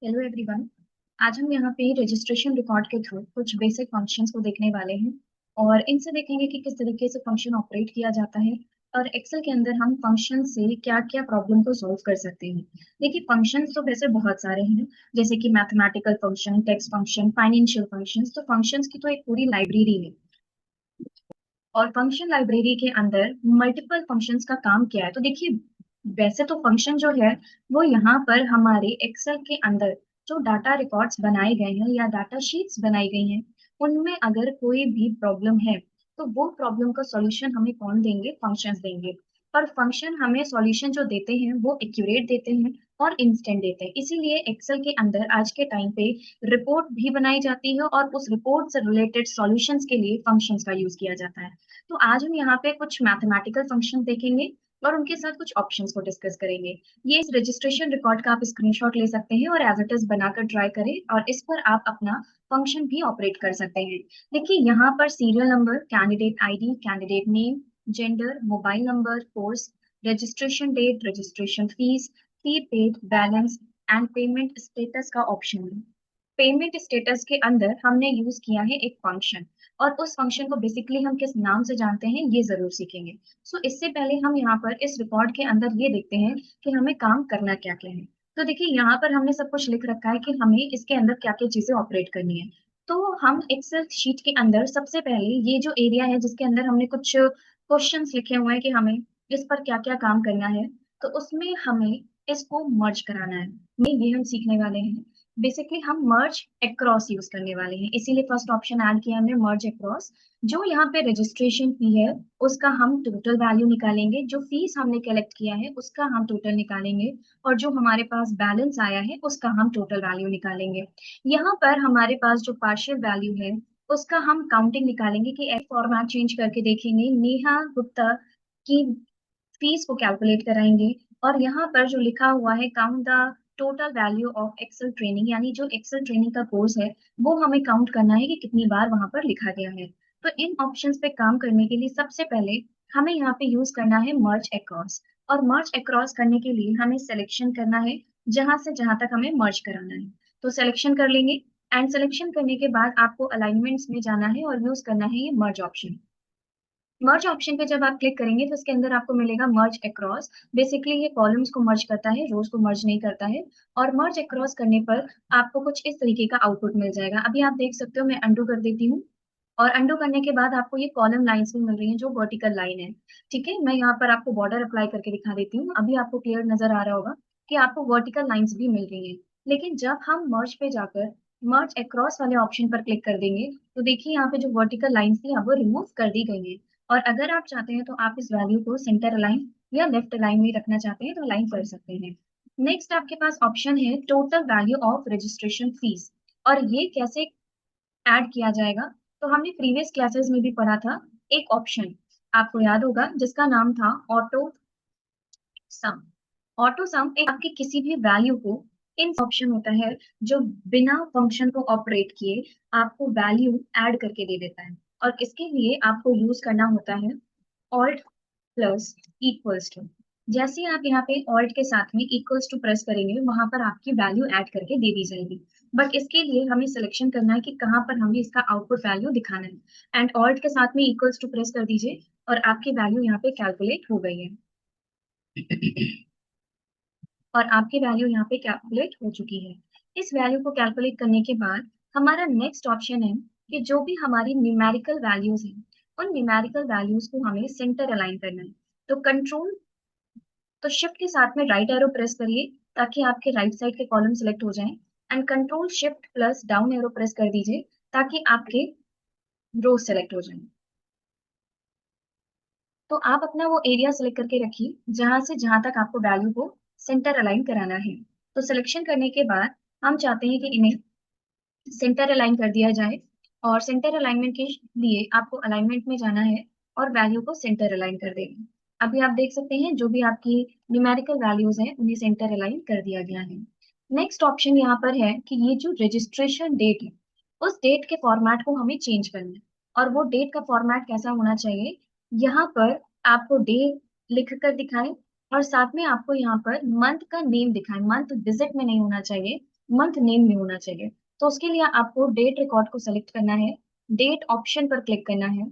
Hello everyone. आज हम यहाँ पे रजिस्ट्रेशन रिकॉर्ड के थ्रू कुछ बेसिक फंक्शंस को देखने वाले हैं और इनसे देखेंगे कि किस तरीके से फंक्शन ऑपरेट किया जाता है और एक्सेल के अंदर हम फंक्शन से क्या क्या प्रॉब्लम को सॉल्व कर सकते हैं। देखिए, फंक्शंस तो वैसे बहुत सारे हैं, जैसे कि mathematical function, text function, financial functions. तो फंक्शंस की तो एक पूरी लाइब्रेरी है और फंक्शन लाइब्रेरी के अंदर मल्टीपल फंक्शंस का काम क्या है। तो देखिए, वैसे तो फंक्शन जो है वो यहाँ पर हमारे एक्सेल के अंदर जो डाटा रिकॉर्ड्स बनाए गए हैं या डाटा शीट्स बनाई गई हैं, उनमें अगर कोई भी प्रॉब्लम है तो वो प्रॉब्लम का सॉल्यूशन हमें कौन देंगे? फंक्शंस देंगे। और फंक्शन हमें सॉल्यूशन जो देते हैं वो एक्यूरेट देते हैं और इंस्टेंट देते हैं। इसीलिए एक्सेल के अंदर आज के टाइम पे रिपोर्ट भी बनाई जाती है और उस रिपोर्ट से रिलेटेड सॉल्यूशंस के लिए फंक्शंस का यूज किया जाता है। तो आज हम यहाँ पे कुछ मैथमेटिकल फंक्शन देखेंगे और उनके साथ कुछ ऑप्शंस को डिस्कस करेंगे। ये इस रजिस्ट्रेशन रिकॉर्ड का आप स्क्रीनशॉट ले सकते हैं और एज इट इज बनाकर ट्राई करें और इस पर आप अपना फंक्शन भी ऑपरेट कर सकते हैं। देखिए, यहाँ पर serial number, candidate ID, candidate name, gender, mobile number, course, registration date, registration fees, fee paid, balance and payment status का ऑप्शन है। पेमेंट स्टेटस के अंदर हमने यूज किया है एक फंक्शन और उस फंक्शन को बेसिकली हम किस नाम से जानते हैं ये जरूर सीखेंगे। सो इससे पहले हम यहाँ पर इस रिकॉर्ड के अंदर ये देखते हैं कि हमें काम करना क्या क्या है। तो देखिए, यहाँ पर हमने सब कुछ लिख रखा है कि हमें इसके अंदर क्या क्या चीजें ऑपरेट करनी है। तो हम एक्सेल शीट के अंदर सबसे पहले ये जो एरिया है जिसके अंदर हमने कुछ क्वेश्चंस लिखे हुए हैं कि हमें इस पर क्या क्या काम करना है, तो उसमें हमें इसको मर्ज कराना है। ये हम सीखने वाले हैं। बेसिकली हम मर्ज अक्रॉस यूज करने वाले हैं, इसीलिए फर्स्ट ऑप्शन ऐड किया हमने, मर्ज अक्रॉस। जो यहाँ पे रजिस्ट्रेशन फी है उसका हम टोटल वैल्यू निकालेंगे, जो फीस हमने कलेक्ट किया है उसका हम टोटल निकालेंगे और जो हमारे पास बैलेंस आया है उसका हम टोटल वैल्यू निकालेंगे। यहाँ पर हमारे पास जो पार्शियल वैल्यू है उसका हम काउंटिंग निकालेंगे कि एक फॉर्मेट चेंज करके देखेंगे, नेहा गुप्ता की फीस को कैलकुलेट कराएंगे। और यहाँ पर जो लिखा हुआ है count the total value of Excel training, यानी जो एक्सेल ट्रेनिंग का कोर्स है वो हमें काउंट करना है कि कितनी बार वहां पर लिखा गया है। तो इन ऑप्शंस पे काम करने के लिए सबसे पहले हमें यहाँ पे यूज करना है मर्ज अक्रॉस। और मर्ज अक्रॉस करने के लिए हमें सिलेक्शन करना है जहां से जहां तक हमें मर्ज कराना है। तो सिलेक्शन कर लेंगे एंड सिलेक्शन करने के बाद आपको अलाइनमेंट्स में जाना है और यूज करना है ये मर्ज ऑप्शन। मर्ज ऑप्शन पे जब आप क्लिक करेंगे तो इसके अंदर आपको मिलेगा मर्ज अक्रॉस। बेसिकली ये कॉलम्स को मर्ज करता है, रोज को मर्ज नहीं करता है। और मर्ज अक्रॉस करने पर आपको कुछ इस तरीके का आउटपुट मिल जाएगा। अभी आप देख सकते हो, मैं अंडू कर देती हूँ और अंडू करने के बाद आपको ये कॉलम लाइंस भी मिल रही हैं जो वर्टिकल लाइन है। ठीक है, मैं यहाँ पर आपको बॉर्डर अप्लाई करके दिखा देती हूँ। अभी आपको क्लियर नजर आ रहा होगा कि आपको वर्टिकल लाइंस भी मिल रही हैं। लेकिन जब हम मर्ज पे जाकर मर्ज अक्रॉस वाले ऑप्शन पर क्लिक कर देंगे तो देखिए यहाँ पे जो वर्टिकल लाइंस थी अब वो रिमूव कर दी गई है। और अगर आप चाहते हैं तो आप इस वैल्यू को सेंटर अलाइन या लेफ्ट अलाइन में रखना चाहते हैं तो अलाइन कर सकते हैं। नेक्स्ट आपके पास ऑप्शन है total value of registration fees. और ये कैसे ऐड किया जाएगा? तो हमने प्रीवियस क्लासेस में भी पढ़ा था एक ऑप्शन, आपको याद होगा, जिसका नाम था ऑटो सम। ऑटो सम एक आपकी किसी भी वैल्यू को, इन ऑप्शन होता है जो बिना फंक्शन को ऑपरेट किए आपको वैल्यू ऐड करके दे देता है। और इसके लिए आपको यूज करना होता है ऑल्ट प्लस इक्वल्स टू। जैसे ही आप यहाँ पे ऑल्ट के साथ में इक्वल्स टू प्रेस करेंगे वहां पर आपकी वैल्यू ऐड करके दे दी जाएगी। बट इसके लिए हमें सिलेक्शन करना है कि कहाँ पर हमें इसका आउटपुट वैल्यू दिखाना है। एंड ऑल्ट के साथ में इक्वल्स टू प्रेस कर दीजिए और आपकी वैल्यू यहाँ पे कैलकुलेट हो गई है। और आपकी वैल्यू यहाँ पे कैलकुलेट हो चुकी है। इस वैल्यू को कैलकुलेट करने के बाद हमारा नेक्स्ट ऑप्शन है कि जो भी हमारी न्यूमेरिकल वैल्यूज हैं उन न्यूमेरिकल वैल्यूज को हमें सेंटर अलाइन करना है। तो कंट्रोल, तो शिफ्ट के साथ में राइट एरो प्रेस करिए ताकि आपके राइट साइड के कॉलम सिलेक्ट हो जाएं। And control shift plus down arrow press कर दीजिए ताकि आपके रो सेलेक्ट हो जाएं। तो आप अपना वो एरिया सेलेक्ट करके रखिए जहां से जहां तक आपको वैल्यू को सेंटर अलाइन कराना है। तो सिलेक्शन करने के बाद हम चाहते हैं कि इन्हें सेंटर अलाइन कर दिया जाए और सेंटर अलाइनमेंट के लिए आपको अलाइनमेंट में जाना है और वैल्यू को सेंटर अलाइन कर देना। अभी आप देख सकते हैं जो भी आपकी न्यूमेरिकल वैल्यूज हैं उन्हें सेंटर अलाइन कर दिया गया है। नेक्स्ट ऑप्शन यहाँ पर है कि ये जो रजिस्ट्रेशन डेट है उस डेट के फॉर्मेट को हमें चेंज करना है। और वो डेट का फॉर्मेट कैसा होना चाहिए? यहाँ पर आपको डे लिख कर दिखाएं और साथ में आपको यहाँ पर मंथ का नेम दिखाएं। मंथ डिजिट में नहीं होना चाहिए, मंथ नेम में होना चाहिए। तो उसके लिए आपको डेट रिकॉर्ड को सेलेक्ट करना है, डेट ऑप्शन पर क्लिक करना है,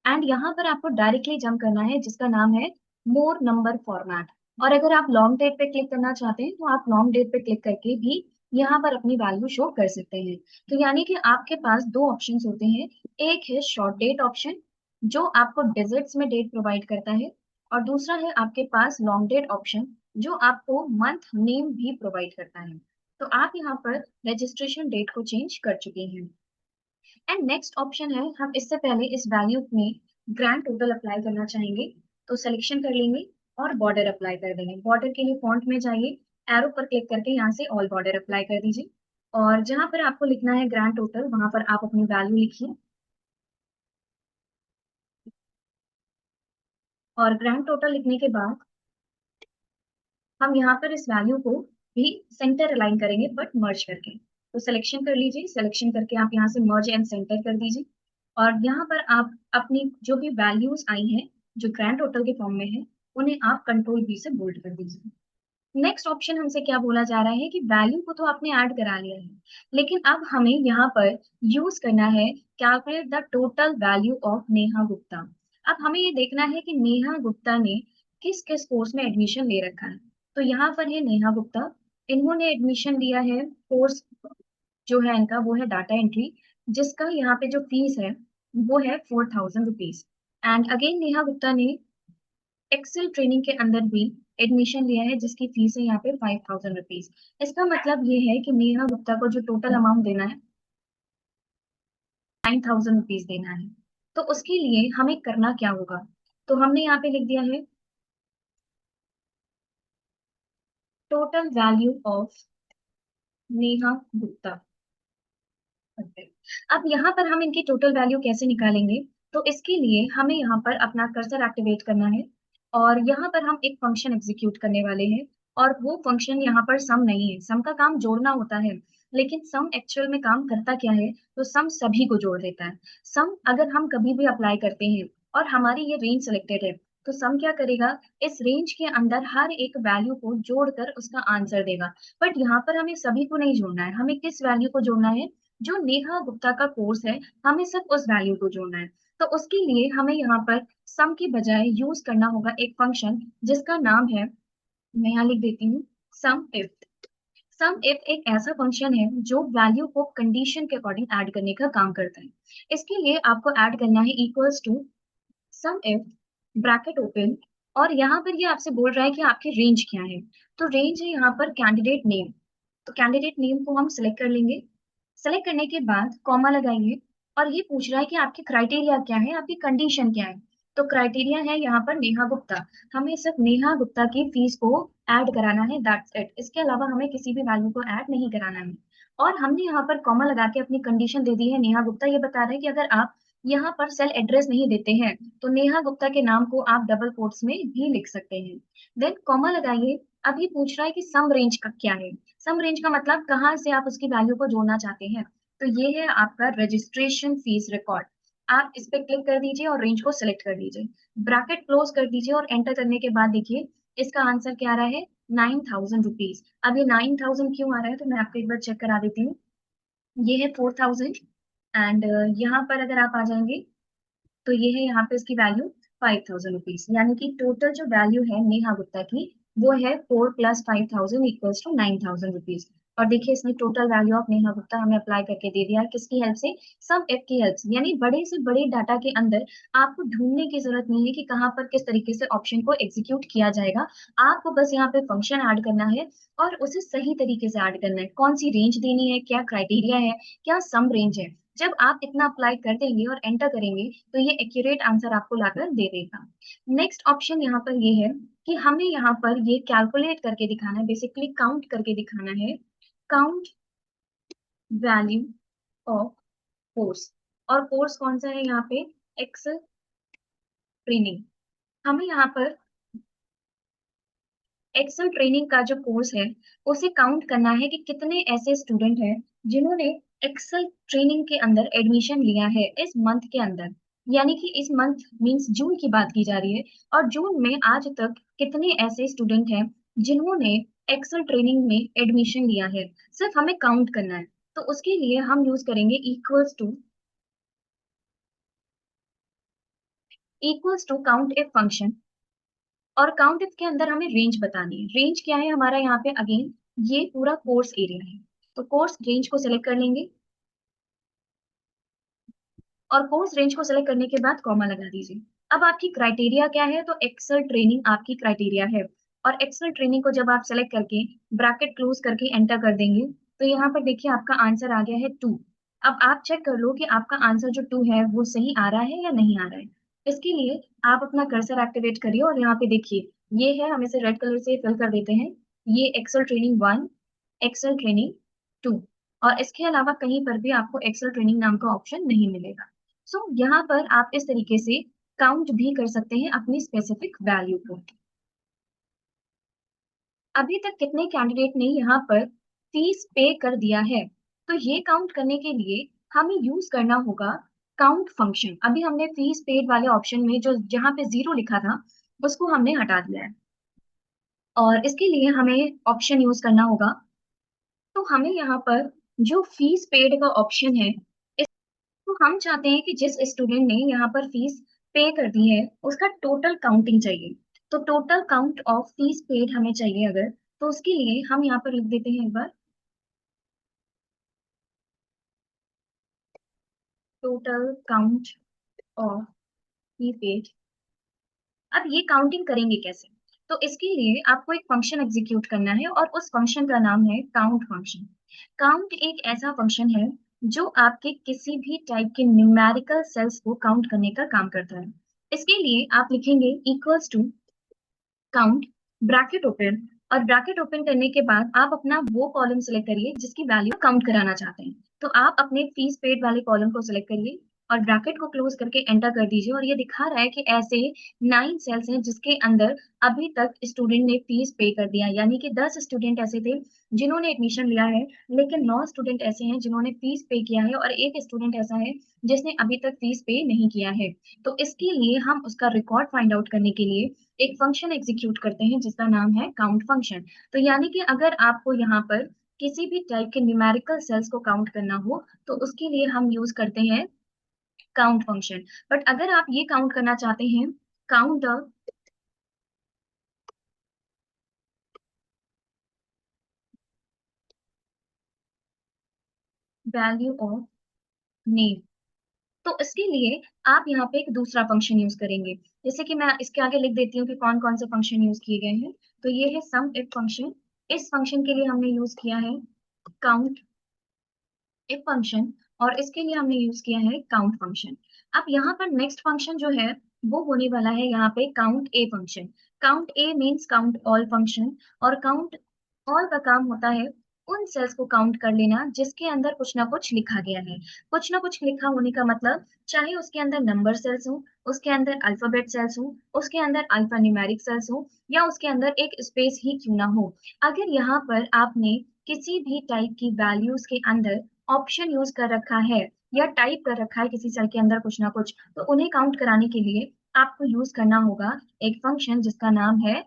एंड यहाँ पर आपको डायरेक्टली जंप करना है जिसका नाम है मोर नंबर फॉर्मेट। और अगर आप लॉन्ग डेट पे क्लिक करना चाहते हैं तो आप लॉन्ग डेट पे क्लिक करके भी यहाँ पर अपनी वैल्यू शो कर सकते हैं। तो यानी कि आपके पास दो ऑप्शंस होते हैं, एक है शॉर्ट डेट ऑप्शन जो आपको डिजिट्स में डेट प्रोवाइड करता है, और दूसरा है आपके पास लॉन्ग डेट ऑप्शन जो आपको मंथ नेम भी प्रोवाइड करता है। तो आप यहाँ पर रजिस्ट्रेशन डेट को चेंज कर चुके हैं। एंड नेक्स्ट ऑप्शन है, हम इससे पहले इस वैल्यू में ग्रैंड टोटल अप्लाई करना चाहेंगे, तो सिलेक्शन कर लेंगे और बॉर्डर अप्लाई कर देंगे। बॉर्डर के लिए फॉन्ट में जाइए, एरो पर क्लिक करके यहाँ से ऑल बॉर्डर अप्लाई कर दीजिए, और जहां पर आपको लिखना है ग्रैंड टोटल वहां पर आप अपनी वैल्यू लिखिए, और ग्रैंड टोटल लिखने के बाद हम यहाँ पर इस वैल्यू को भी सेंटर अलाइन करेंगे बट मर्ज करके। तो सिलेक्शन कर लीजिए, सिलेक्शन करके आप यहाँ से मर्ज एंड सेंटर कर दीजिए, और यहाँ पर आप अपनी जो भी वैल्यूज आई हैं जो ग्रैंड टोटल के फॉर्म में है उन्हें आप कंट्रोल बी से बोल्ड कर दीजिए। नेक्स्ट ऑप्शन हमसे क्या बोला जा रहा है कि वैल्यू को तो आपने ऐड करा लिया है, लेकिन अब हमें यहाँ पर यूज करना है calculate the total value of Neha Gupta. अब हमें ये देखना है कि नेहा गुप्ता ने किस किस कोर्स में एडमिशन ले रखा है। तो यहाँ पर है नेहा गुप्ता, इन्होंने एडमिशन लिया है कोर्स जो है इनका वो है डाटा एंट्री, जिसका यहाँ पे जो फीस है वो है 4000 rupees. And again Neha Gupta ने एक्सेल ट्रेनिंग के अंदर भी एडमिशन लिया है जिसकी फीस है यहाँ पे 5000 रुपीज। इसका मतलब ये है कि नेहा गुप्ता को जो टोटल अमाउंट देना है 9000 रुपीज देना है। तो उसके लिए हमें करना क्या होगा, तो हमने यहाँ पे लिख दिया है total value of Neha Gupta. अब यहाँ पर हम इनकी टोटल वैल्यू कैसे निकालेंगे, तो इसके लिए हमें यहाँ पर अपना कर्सर एक्टिवेट करना है, और यहाँ पर हम एक फंक्शन एग्जीक्यूट करने वाले हैं। और वो फंक्शन यहाँ पर सम नहीं है, सम का काम जोड़ना होता है, लेकिन सम एक्चुअल में काम करता क्या है, तो सम सभी को जोड़ देता है। सम अगर हम कभी भी अप्लाई करते हैं और हमारी ये रेंज सिलेक्टेड है, तो सम क्या करेगा, इस रेंज के अंदर हर एक वैल्यू को जोड़कर उसका आंसर देगा। बट यहाँ पर हमें सभी को नहीं जोड़ना है, हमें किस वैल्यू को जोड़ना है, जो नेहा गुप्ता का कोर्स है हमें सिर्फ उस वैल्यू को जोड़ना है। तो उसके लिए हमें यहाँ पर सम की बजाय यूज करना होगा एक फंक्शन जिसका नाम है, मैं यहाँ लिख देती हूँ, सम इफ। सम इफ एक ऐसा फंक्शन है जो वैल्यू को कंडीशन के अकॉर्डिंग ऐड करने का काम करता है। इसके लिए आपको ऐड करना है equals to sum if bracket open, और यहाँ पर ये आपसे बोल रहा है कि आपकी रेंज क्या है। तो रेंज है यहाँ पर कैंडिडेट नेम, तो कैंडिडेट नेम को हम सिलेक्ट कर लेंगे। सेलेक्ट करने के बाद कॉमा लगाइए, और ये पूछ रहा है कि आपकी क्राइटेरिया क्या है, आपकी कंडीशन क्या है। तो क्राइटेरिया है यहाँ पर नेहा गुप्ता, हमें सिर्फ नेहा गुप्ता की फीस को ऐड कराना है, दैट्स इट। इसके अलावा हमें किसी भी वैल्यू को ऐड नहीं कराना है। और हमने यहाँ पर कॉमा लगा के अपनी कंडीशन दे दी है नेहा गुप्ता, ये बता रहे हैं कि अगर आप यहाँ पर सेल एड्रेस नहीं देते हैं तो नेहा गुप्ता के नाम को आप डबल कोट्स में भी लिख सकते हैं। देन कॉमा लगाइए। अब ये पूछ रहा है कि सम रेंज का क्या है, सम रेंज का मतलब कहाँ से आप उसकी वैल्यू को जोड़ना चाहते हैं। तो ये है आपका रजिस्ट्रेशन फीस रिकॉर्ड। आप इस पे क्लिक कर दीजिए और रेंज को सिलेक्ट कर दीजिए, ब्रैकेट क्लोज कर दीजिए, और एंटर करने के बाद देखिए इसका आंसर क्या आ रहा है, 9000 रुपीज। अब ये 9000 क्यों आ रहा है तो मैं आपको एक बार चेक करा देती हूँ। ये है 4000, एंड यहाँ पर अगर आप आ जाएंगे तो ये है यहाँ पे इसकी वैल्यू 5000 रुपीज, यानी कि टोटल जो वैल्यू है नेहा गुप्ता की वो है 4 + 5000 = 9000 रुपीज। और देखिए इसने total value of Neha Gupta हमें अप्लाई करके दे दिया है, किसकी हेल्प से, सम एफ की हेल्प से। यानी बड़े से बड़े डाटा के अंदर आपको ढूंढने की जरूरत नहीं है कि कहाँ पर किस तरीके से ऑप्शन को एग्जीक्यूट किया जाएगा। आपको बस यहाँ पे फंक्शन ऐड करना है और उसे सही तरीके से ऐड करना है, कौन सी रेंज देनी है, क्या क्राइटेरिया है, क्या सम रेंज है। जब आप इतना अप्लाई कर देंगे और एंटर करेंगे तो ये एक्यूरेट आंसर आपको लाकर दे देगा। नेक्स्ट ऑप्शन यहाँ पर ये है कि हमें यहाँ पर ये कैलकुलेट करके दिखाना है, बेसिकली काउंट करके दिखाना है, काउंट वैल्यू ऑफ कोर्स। और कोर्स कौन सा है यहाँ पे, एक्सेल ट्रेनिंग। हमें यहाँ पर एक्सेल ट्रेनिंग का जो कोर्स है उसे काउंट करना है कि कितने ऐसे स्टूडेंट हैं जिन्होंने एक्सेल ट्रेनिंग के अंदर एडमिशन लिया है इस मंथ के अंदर। यानी कि इस मंथ मींस जून की बात की जा रही है, और जून में आज तक कितने ऐसे स्टूडेंट हैं जिन्होंने एक्सेल ट्रेनिंग में एडमिशन लिया है, सिर्फ हमें काउंट करना है। तो उसके लिए हम यूज करेंगे equals to count if function. और काउंट इफ के अंदर हमें रेंज बतानी है। रेंज क्या है हमारा यहाँ पे, अगेन ये पूरा कोर्स एरिया है। तो कोर्स रेंज को सिलेक्ट कर लेंगे और कोर्स रेंज को सिलेक्ट करने के बाद कॉमा लगा दीजिए। अब आपकी क्राइटेरिया क्या है, तो एक्सेल ट्रेनिंग आपकी क्राइटेरिया है। और एक्सेल ट्रेनिंग को जब आप सेलेक्ट करके ब्रैकेट क्लोज करके एंटर कर देंगे, तो यहाँ पर देखिए आपका आंसर आ गया है 2। अब आप चेक कर लो कि आपका आंसर जो 2 है वो सही आ रहा है या नहीं आ रहा है। इसके लिए आप अपना कर्सर एक्टिवेट करिए और यहाँ पे देखिए ये है, हम इसे रेड कलर से फिल कर देते हैं। ये एक्सेल ट्रेनिंग 1, एक्सेल ट्रेनिंग 2। और इसके अलावा कहीं पर भी आपको एक्सेल ट्रेनिंग नाम का ऑप्शन नहीं मिलेगा। सो यहाँ पर आप इस तरीके से काउंट भी कर सकते हैं अपनी स्पेसिफिक वैल्यू को। अभी तक कितने कैंडिडेट ने यहाँ पर फीस पे कर दिया है, तो ये काउंट करने के लिए हमें यूज करना होगा काउंट फंक्शन। अभी हमने फीस पेड वाले ऑप्शन में जो जहाँ पे 0 लिखा था उसको हमने हटा दिया है, और इसके लिए हमें ऑप्शन यूज करना होगा। तो हमें यहाँ पर जो फीस पेड का ऑप्शन है, तो हम चाहते हैं कि जिस स्टूडेंट ने यहाँ पर फीस पे कर दी है उसका टोटल काउंटिंग चाहिए। तो total count of fees paid हमें चाहिए अगर, तो उसके लिए हम यहाँ पर लिख देते हैं एक बार total count of fee paid. अब ये काउंटिंग करेंगे कैसे, तो इसके लिए आपको एक फंक्शन एग्जीक्यूट करना है और उस फंक्शन का नाम है काउंट फंक्शन। काउंट एक ऐसा फंक्शन है जो आपके किसी भी टाइप के न्यूमेरिकल सेल्स को काउंट करने का काम करता है। इसके लिए आप लिखेंगे equals to count bracket open, और ब्रैकेट ओपन करने के बाद आप अपना वो कॉलम सेलेक्ट करिए जिसकी वैल्यू काउंट कराना चाहते हैं। तो आप अपने फीस पेड वाले कॉलम को सिलेक्ट करिए और ब्रैकेट को क्लोज करके एंटर कर दीजिए, और ये दिखा रहा है कि ऐसे 9 सेल्स हैं जिसके अंदर अभी तक स्टूडेंट ने फीस पे कर दिया, यानी कि 10 स्टूडेंट ऐसे थे जिन्होंने एडमिशन लिया है, लेकिन 9 स्टूडेंट ऐसे हैं जिन्होंने फीस पे किया है और एक स्टूडेंट ऐसा है जिसने अभी तक फीस पे नहीं किया है। तो इसके लिए हम उसका रिकॉर्ड फाइंड आउट करने के लिए एक फंक्शन एग्जीक्यूट करते हैं जिसका नाम है काउंट फंक्शन। तो यानी कि अगर आपको यहाँ पर किसी भी टाइप के न्यूमेरिकल सेल्स को काउंट करना हो तो उसके लिए हम यूज करते हैं काउंट फंक्शन। बट अगर आप ये काउंट करना चाहते हैं count the value of name, तो इसके लिए आप यहाँ पे एक दूसरा फंक्शन यूज करेंगे। जैसे कि मैं इसके आगे लिख देती हूँ कि कौन कौन से फंक्शन यूज किए गए हैं। तो ये है सम इफ फंक्शन। इस फंक्शन के लिए हमने यूज किया है काउंट इफ फंक्शन, और इसके लिए हमने यूज किया है काउंट फंक्शन। अब यहाँ पर नेक्स्ट फंक्शन जो है वो होने वाला है यहाँ पे count A function. Count A means count all function, और काउंट ऑल का काम होता है उन सेल्स को काउंट कर लेना जिसके अंदर कुछ ना कुछ लिखा गया है। कुछ ना कुछ लिखा होने का मतलब चाहे उसके अंदर नंबर सेल्स हो, उसके अंदर अल्फाबेट सेल्स हो, उसके अंदर अल्फा न्यूमेरिक सेल्स हो, या उसके अंदर एक स्पेस ही क्यों ना हो। अगर यहाँ पर आपने किसी भी टाइप की वैल्यूज के अंदर ऑप्शन यूज कर रखा है या टाइप कर रखा है किसी सेल के अंदर कुछ ना कुछ, तो उन्हें काउंट कराने के लिए आपको यूज करना होगा एक फंक्शन जिसका नाम है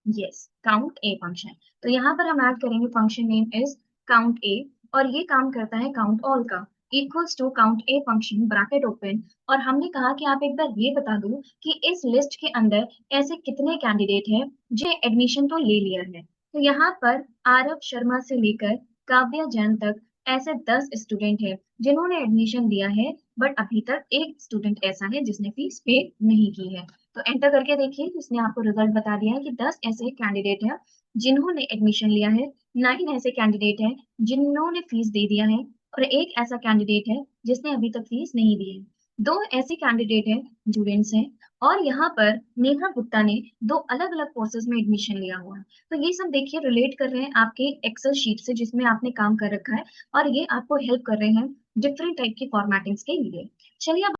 यस काउंट ए फंक्शन। तो यहाँ पर हम ऐड करेंगे function name is count A, और ये काम करता है काउंट ऑल का। Equals to count A function bracket open, और हमने कहा कि आप एक बार ये बता दो कि इस लिस्ट के अंदर ऐसे कितने कैंडिडेट हैं जो एडमिशन तो ले लिया है। तो यहाँ पर आरव शर्मा से लेकर काव्या जैन तक ऐसे 10 स्टूडेंट हैं जिन्होंने एडमिशन लिया है, बट अभी तक एक स्टूडेंट ऐसा है जिसने फीस पे नहीं की है। तो एंटर करके देखिए उसने आपको रिजल्ट बता दिया है कि 10 ऐसे कैंडिडेट हैं जिन्होंने एडमिशन लिया है, 9 ऐसे कैंडिडेट हैं जिन्होंने फीस दे दिया है, और एक ऐसा कैंडिडेट है जिसने अभी तक फीस नहीं दी है। दो ऐसे कैंडिडेट हैं स्टूडेंट्स हैं, और यहाँ पर नेहा गुप्ता ने दो अलग अलग कोर्सेज में एडमिशन लिया हुआ है। तो ये सब देखिए रिलेट कर रहे हैं आपके एक्सेल शीट से जिसमें आपने काम कर रखा है, और ये आपको हेल्प कर रहे हैं डिफरेंट टाइप की फॉर्मेटिंग्स के लिए। चलिए अब